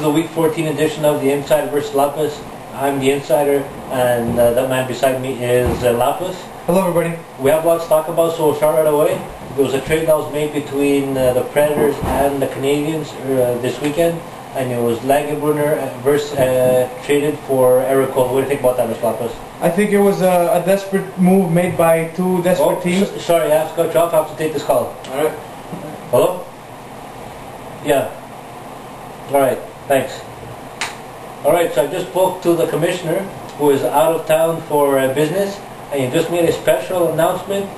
the Week 14 edition of the Insider vs. Lappas. I'm the Insider, and that man beside me is Lappas. Hello, everybody. We have lots to talk about, so we'll start right away. There was a trade that was made between the Predators and the Canadians this weekend, and it was Lagerbrunner traded for Eric Cole. What do you think about that, Mr. Lappas? I think it was a desperate move made by two desperate teams. Sorry, I have to cut you off. I have to take this call. All right. Hello? Yeah. All right. Thanks. All right. So I just spoke to the commissioner, who is out of town for business, and he just made a special announcement.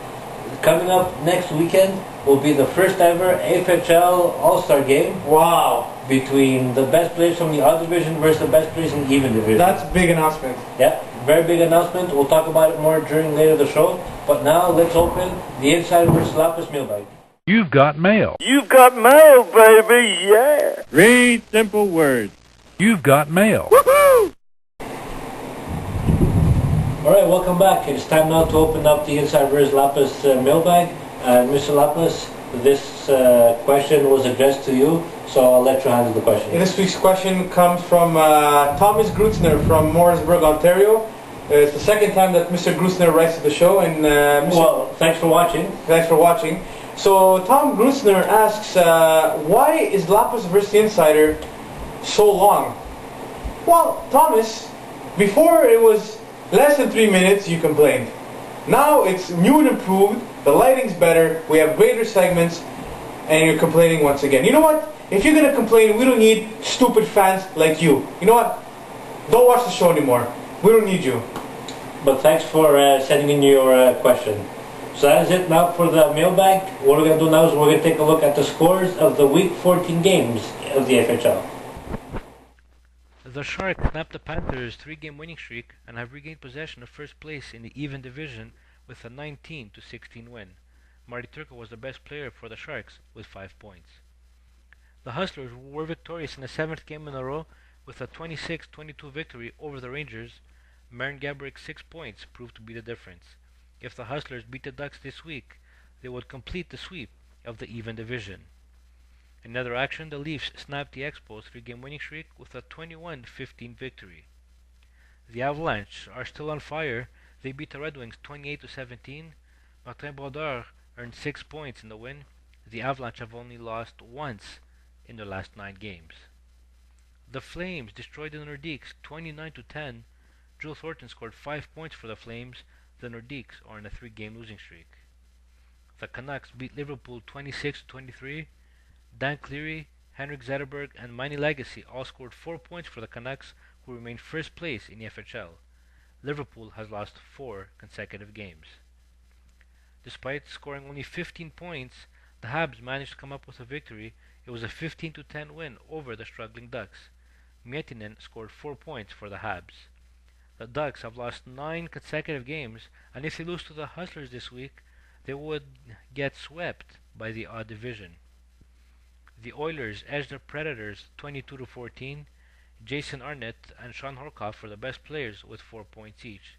Coming up next weekend will be the first ever AFHL All-Star game. Wow. Between the best players from the odd division versus the best players in the even division. That's a big announcement. Yeah, very big announcement. We'll talk about it more during later the show. But now let's open the Insider vs. Lappas mailbag. You've got mail. You've got mail, baby, yeah. 3 simple words. You've got mail. Woohoo! Alright, welcome back. It's time now to open up the Insider vs. Lappas mailbag. And Mr. Lappas, this question was addressed to you, so I'll let you handle the question. This week's question comes from Thomas Grutzner from Morrisburg, Ontario. It's the second time that Mr. Grutzner writes to the show, and well, thanks for watching. Thanks for watching. So Tom Grutzner asks, why is Lappas vs. the Insider so long? Well, Thomas, before it was less than 3 minutes, you complained. Now it's new and improved, the lighting's better, we have greater segments, and you're complaining once again. You know what? If you're going to complain, we don't need stupid fans like you. You know what? Don't watch the show anymore. We don't need you. But thanks for sending in your question. So that is it now for the mailbag. What we're going to do now is we're going to take a look at the scores of the Week 14 games of the FHL. The Sharks snapped the Panthers' 3-game winning streak and have regained possession of first place in the even division with a 19-16 win. Marty Turco was the best player for the Sharks with 5 points. The Hustlers were victorious in the 7th game in a row with a 26-22 victory over the Rangers. Marin Gaborik's 6 points proved to be the difference. If the Hustlers beat the Ducks this week, they would complete the sweep of the even division. In other action, the Leafs snapped the Expos' 3-game winning streak with a 21-15 victory. The Avalanche are still on fire. They beat the Red Wings 28-17. Martin Brodeur earned 6 points in the win. The Avalanche have only lost once in their last 9 games. The Flames destroyed the Nordiques 29-10. Joe Thornton scored 5 points for the Flames. The Nordiques are on a 3-game losing streak. The Canucks beat Liverpool 26-23. Dan Cleary, Henrik Zetterberg, and Manny Legacy all scored 4 points for the Canucks, who remain first place in the FHL. Liverpool has lost 4 consecutive games. Despite scoring only 15 points, the Habs managed to come up with a victory. It was a 15-10 win over the struggling Ducks. Miettinen scored 4 points for the Habs. The Ducks have lost 9 consecutive games, and if they lose to the Hustlers this week, they would get swept by the odd division. The Oilers edged the Predators 22-14. Jason Arnett and Sean Horkoff were the best players with 4 points each.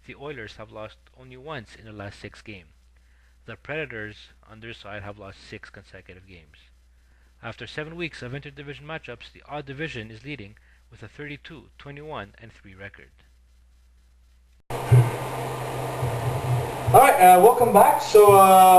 The Oilers have lost only once in their last 6 games. The Predators, on their side, have lost 6 consecutive games. After 7 weeks of interdivision matchups, the odd division is leading with a 32-21-3 record. Alright, welcome back. So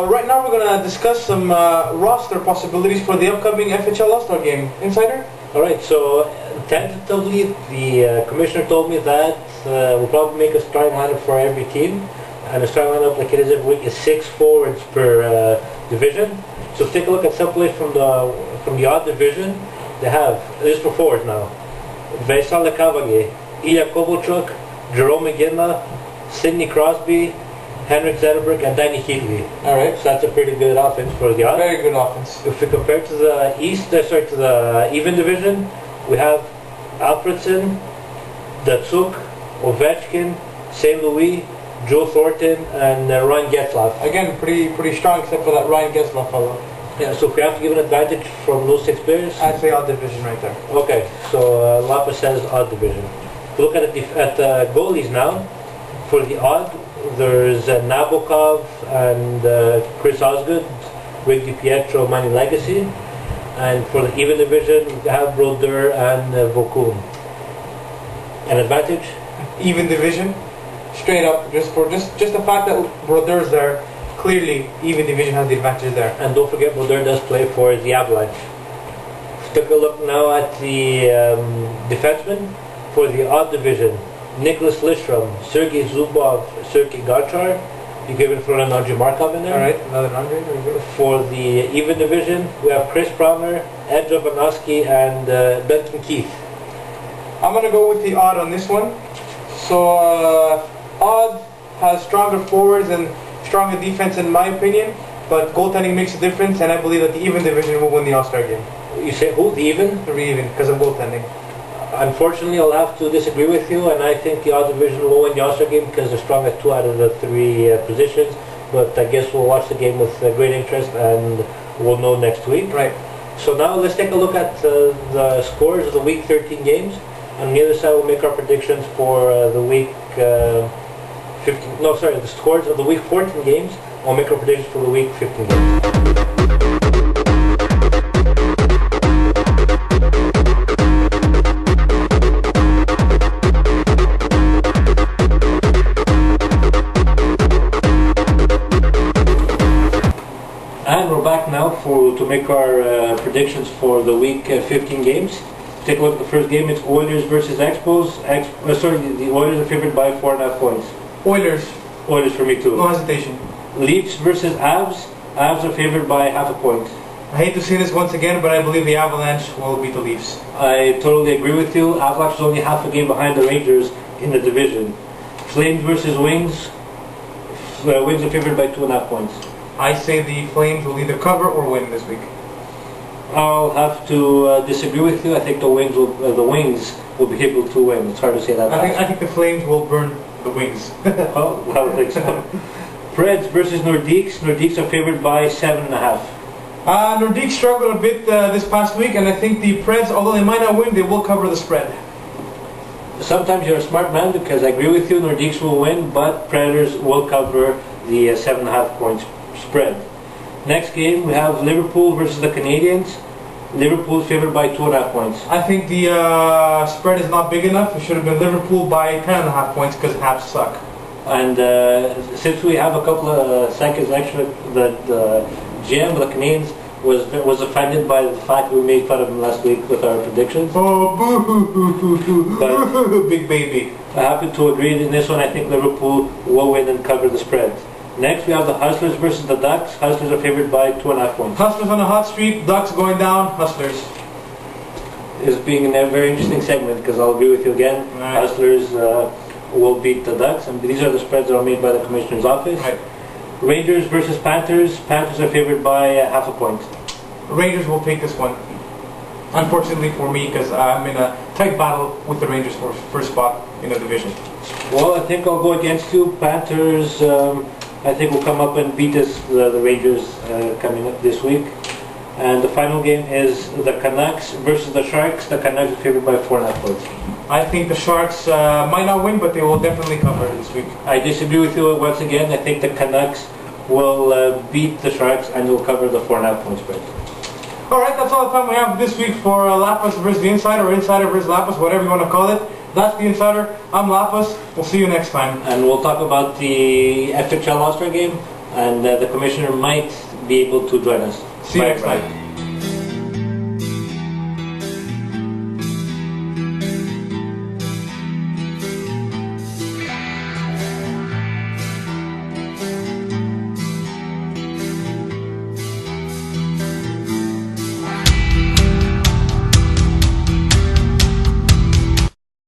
right now we're going to discuss some roster possibilities for the upcoming FHL All-Star game. Insider? Alright, so tentatively the commissioner told me that we'll probably make a starting lineup for every team. And the starting lineup, like it is every week, is 6 forwards per division. So take a look at some players from the odd division. They have, this is for forwards now, Vincent Lecavalier, Ilya Kovalchuk, Jerome McGinley, Sidney Crosby, Henrik Zetterberg, and Danny Heatley. Alright. So that's a pretty good offense for the odd. Very good offense. If we compare to the to the even division, we have Alfredson, Datsuk, Ovechkin, St. Louis, Joe Thornton, and Ryan Getzlaff. Again, pretty strong, except for that Ryan Getzlaff fellow. Yeah, so if we have to give an advantage from those 6 players, I'd say odd division right there. Okay, so Lappas says odd division. Look at the goalies now. For the odd, there's Nabokov and Chris Osgood, Rick DiPietro, Manny Legacy. And for the even division, we have Brodeur and Vokun. An advantage? Even division, straight up, just the fact that Brodeur's there, clearly even division has the advantage there. And don't forget, Brodeur does play for the Avalanche. Take a look now at the defensemen for the odd division. Nicholas Lidstrom, Sergei Zubov, Sergei Gonchar. You given for an Andrei Markov in there. Alright, another Andrei, very good. For the even division, we have Chris Pronger, Ed Jovanovski, and Benton Keith. I'm going to go with the odd on this one. So, odd has stronger forwards and stronger defense in my opinion, but goaltending makes a difference, and I believe that the even division will win the All-Star game. You say who? The even? The even, because of goaltending. Unfortunately, I'll have to disagree with you, and I think the odd division will win the All-Star game because they're strong at 2 out of the 3 positions. But I guess we'll watch the game with great interest, and we'll know next week. Right. So now let's take a look at the scores of the Week 13 games. On the other side, we'll make our predictions for the Week 15. No, sorry, the scores of the Week 14 games. We'll make our predictions for the Week 15 games. And we're back now to make our predictions for the Week 15 games. Take a look at the first game. It's Oilers versus Expos. The Oilers are favored by 4.5 points. Oilers. Oilers for me too. No hesitation. Leafs versus Avs. Avs are favored by 0.5 point. I hate to say this once again, but I believe the Avalanche will beat the Leafs. I totally agree with you. Avalanche is only half a game behind the Rangers in the division. Flames versus Wings. Wings are favored by 2.5 points. I say the Flames will either cover or win this week. I'll have to disagree with you. I think the Wings will be able to win. It's hard to say that. I think the Flames will burn the Wings. Oh, I would think so. Preds versus Nordiques. Nordiques are favored by 7.5. Nordiques struggled a bit this past week, and I think the Preds, although they might not win, they will cover the spread. Sometimes you're a smart man because I agree with you. Nordiques will win, but Predators will cover the 7.5 points spread. Next game we have Liverpool versus the Canadiens. Liverpool is favored by 2.5 points. I think the spread is not big enough. It should have been Liverpool by 10.5 points because Habs suck. And since we have a couple of seconds extra, the GM of the Canadiens was offended by the fact we made fun of him last week with our predictions. Oh, boo! Big baby. I happen to agree in this one. I think Liverpool will win and cover the spread. Next we have the Hustlers versus the Ducks. Hustlers are favored by 2.5 points. Hustlers on a hot streak, Ducks going down, Hustlers. It's being a very interesting segment because I'll agree with you again. Right. Hustlers will beat the Ducks, and these are the spreads that are made by the Commissioner's office. Right. Rangers versus Panthers. Panthers are favored by 0.5 point. Rangers will take this one. Unfortunately for me, because I'm in a tight battle with the Rangers for first spot in the division. Well, I think I'll go against you. Panthers, I think will come up and beat the Rangers coming up this week. And the final game is the Canucks versus the Sharks. The Canucks are favored by 4.5 points. I think the Sharks might not win, but they will definitely cover this week. I disagree with you once again. I think the Canucks will beat the Sharks and will cover the 4.5 point spread. Alright, that's all the time we have this week for Lappas versus the Insider, or Insider versus Lappas, whatever you want to call it. That's the Insider. I'm Lappas. We'll see you next time. And we'll talk about the FHL All-Star game, and the Commissioner might be able to join us. See you next time.